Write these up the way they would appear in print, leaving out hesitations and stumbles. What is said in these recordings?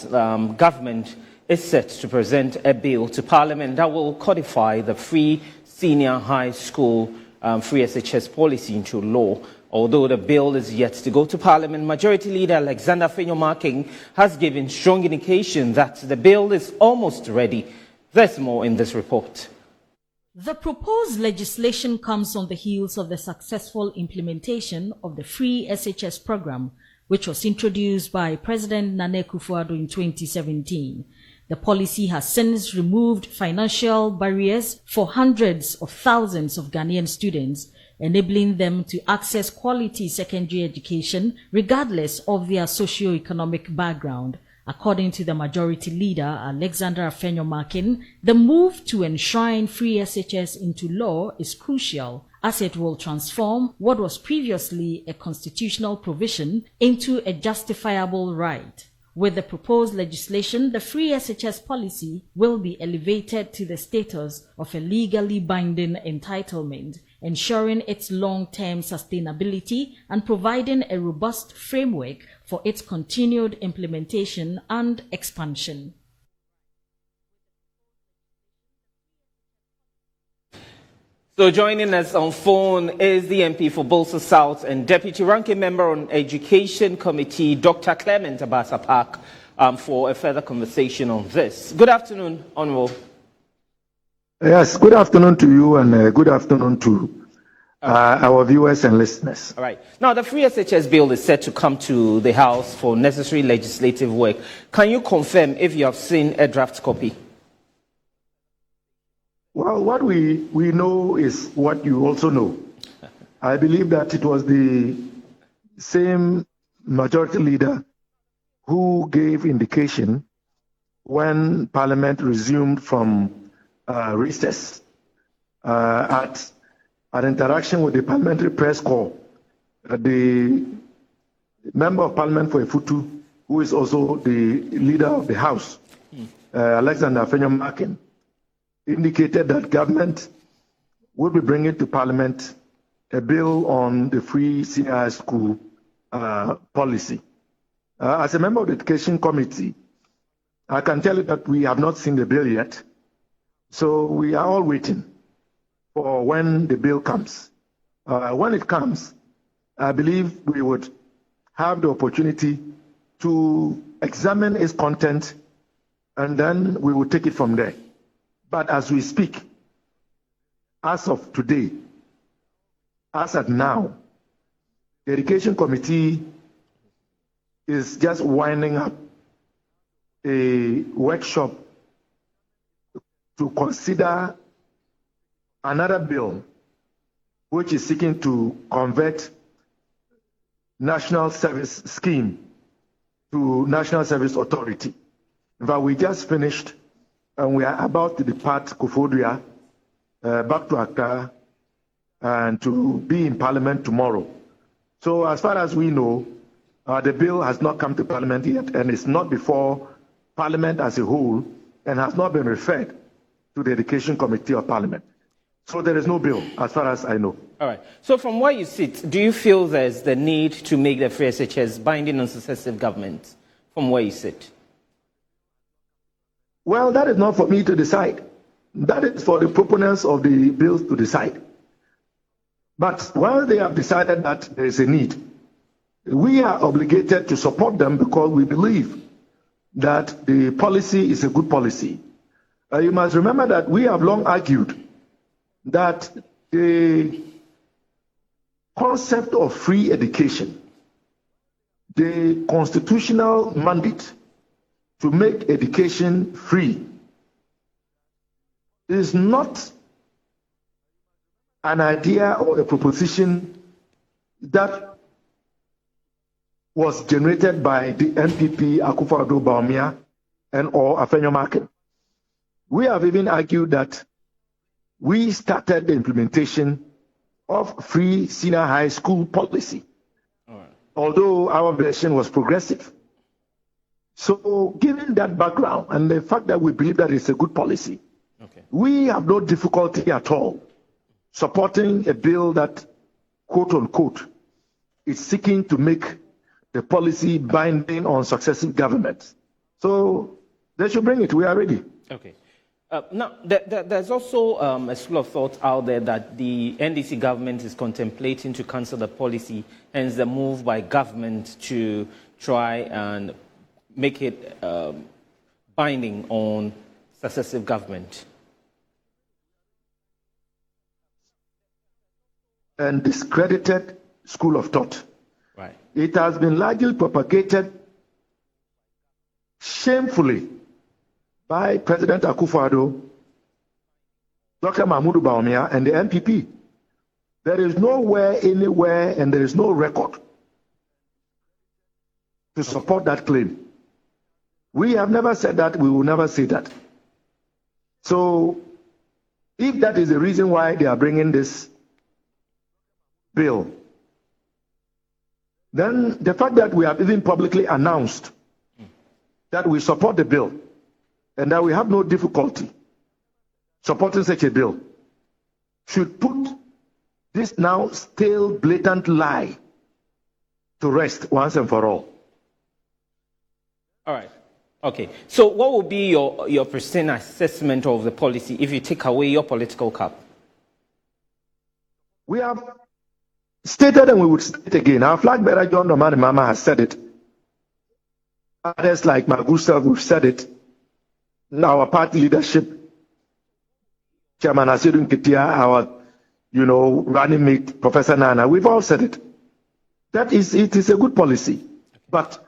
Government is set to present a bill to Parliament that will codify the free senior high school free SHS policy into law. Although the bill is yet to go to Parliament, Majority Leader Alexander Fenyoma has given strong indication that the bill is almost ready. There's more in this report. The proposed legislation comes on the heels of the successful implementation of the free SHS program, which was introduced by President Nana Akufo-Addo in 2017. The policy has since removed financial barriers for hundreds of thousands of Ghanaian students, enabling them to access quality secondary education regardless of their socio-economic background. According to the Majority Leader, Alexander Fenyoma, the move to enshrine free SHS into law is crucial, as it will transform what was previously a constitutional provision into a justifiable right. With the proposed legislation, the free SHS policy will be elevated to the status of a legally binding entitlement, ensuring its long-term sustainability and providing a robust framework for its continued implementation and expansion. So joining us on phone is the MP for Bolsa South and Deputy Ranking Member on Education Committee, Dr. Clement Abasa-Park, for a further conversation on this. Good afternoon, Honourable. Yes, good afternoon to you and good afternoon to our viewers and listeners. All right. Now, the free SHS bill is set to come to the House for necessary legislative work. Can you confirm if you have seen a draft copy? Well, what we know is what you also know. I believe that it was the same Majority Leader who gave indication when Parliament resumed from recess at an interaction with the Parliamentary Press Corps. The Member of Parliament for Efutu, who is also the Leader of the House, Alexander Fenyoma, indicated that government will be bringing to Parliament a bill on the free senior high school policy. As a member of the Education Committee, I can tell you that we have not seen the bill yet. So we are all waiting for when the bill comes. When it comes, I believe we would have the opportunity to examine its content, and then we will take it from there. But as we speak, as of today, as at now, the Education Committee is just winding up a workshop to consider another bill which is seeking to convert National Service Scheme to National Service Authority. In fact, we just finished and we are about to depart Koforidua back to Accra and to be in Parliament tomorrow. So as far as we know, the bill has not come to Parliament yet and it's not before Parliament as a whole and has not been referred to the Education Committee of Parliament. So there is no bill as far as I know. All right. So from where you sit, do you feel there's the need to make the free SHS binding on successive governments from where you sit? Well, that is not for me to decide. That is for the proponents of the bills to decide. But while they have decided that there is a need, we are obligated to support them because we believe that the policy is a good policy. You must remember that we have long argued that the concept of free education, the constitutional mandate to make education free, is not an idea or a proposition that was generated by the NPP, Akufo-Addo Bawumia, and or Fenyoma. We have even argued that we started the implementation of free senior high school policy, although our version was progressive. So given that background and the fact that we believe that it's a good policy, we have no difficulty at all supporting a bill that, quote unquote, is seeking to make the policy binding on successive governments. So they should bring it. We are ready. Okay. Now, there's also a school of thought out there that the NDC government is contemplating to cancel the policy, hence the move by government to try and make it binding on successive government. And discredited school of thought. Right. It has been largely propagated shamefully by President Akufo-Addo, Dr. Mahmoud Bawumia, and the NPP. There is nowhere, anywhere, and there is no record to support that claim. We have never said that. We will never say that. So, if that is the reason why they are bringing this bill, then the fact that we have even publicly announced that we support the bill and that we have no difficulty supporting such a bill should put this now stale, blatant lie to rest once and for all. All right. Okay. So what would be your percent assessment of the policy if you take away your political cap? We have stated, and we would state again, our flag bearer John Dramani Mahama has said it. Others like Magusa have said it. Our party leadership, Chairman Asiru Nketia, our running mate, Professor Nana, we've all said it. It is a good policy, but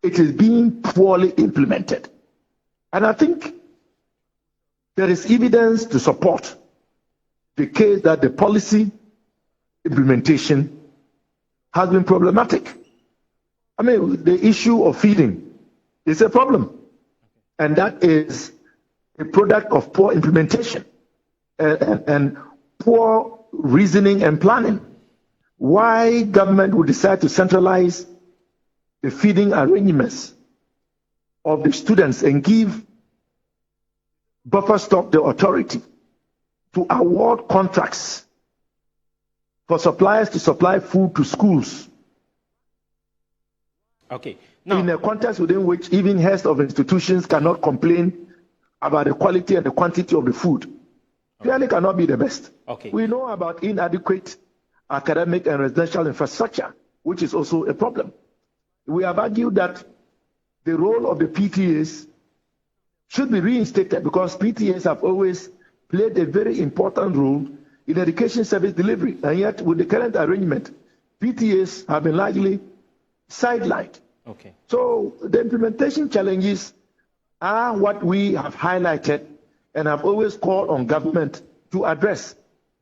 it is being poorly implemented. And I think there is evidence to support the case that the policy implementation has been problematic. I mean, the issue of feeding is a problem. And that is a product of poor implementation and poor reasoning and planning. Why government would decide to centralize the feeding arrangements of the students and give buffer stock the authority to award contracts for suppliers to supply food to schools. Okay. Now, in a context within which even heads of institutions cannot complain about the quality and the quantity of the food, clearly cannot be the best. Okay. We know about inadequate academic and residential infrastructure, which is also a problem. We have argued that the role of the PTAs should be reinstated because PTAs have always played a very important role in education service delivery. And yet, with the current arrangement, PTAs have been largely sidelined. Okay. So the implementation challenges are what we have highlighted and have always called on government to address.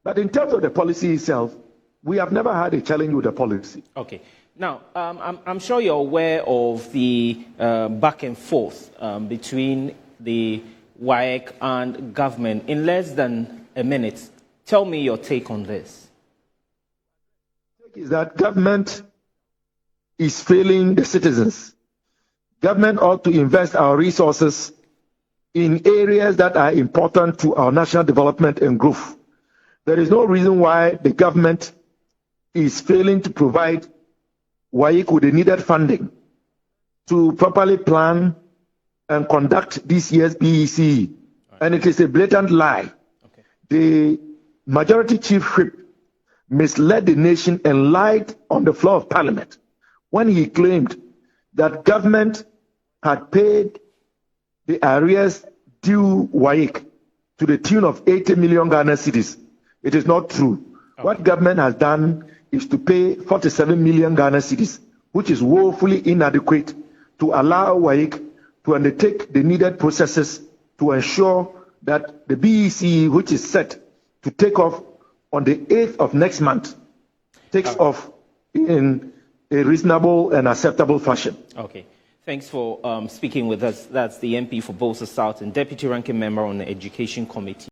But in terms of the policy itself, we have never had a challenge with the policy. Okay. Now, I'm sure you're aware of the back and forth between the WAEC and government. In less than a minute, tell me your take on this. Is that government is failing the citizens. Government ought to invest our resources in areas that are important to our national development and growth. There is no reason why the government is failing to provide WAEC with the needed funding to properly plan and conduct this year's BEC. Right. And it is a blatant lie. Okay. The majority chief whip misled the nation and lied on the floor of Parliament when he claimed that government had paid the arrears due WAEC to the tune of 80 million Ghana cedis. It is not true. Okay. What government has done is to pay 47 million Ghana cedis, which is woefully inadequate to allow WAEC to undertake the needed processes to ensure that the BEC, which is set to take off on the 8th of next month, takes off in a reasonable and acceptable fashion. Okay. Thanks for speaking with us. That's the MP for Bolsa South and Deputy Ranking Member on the Education Committee.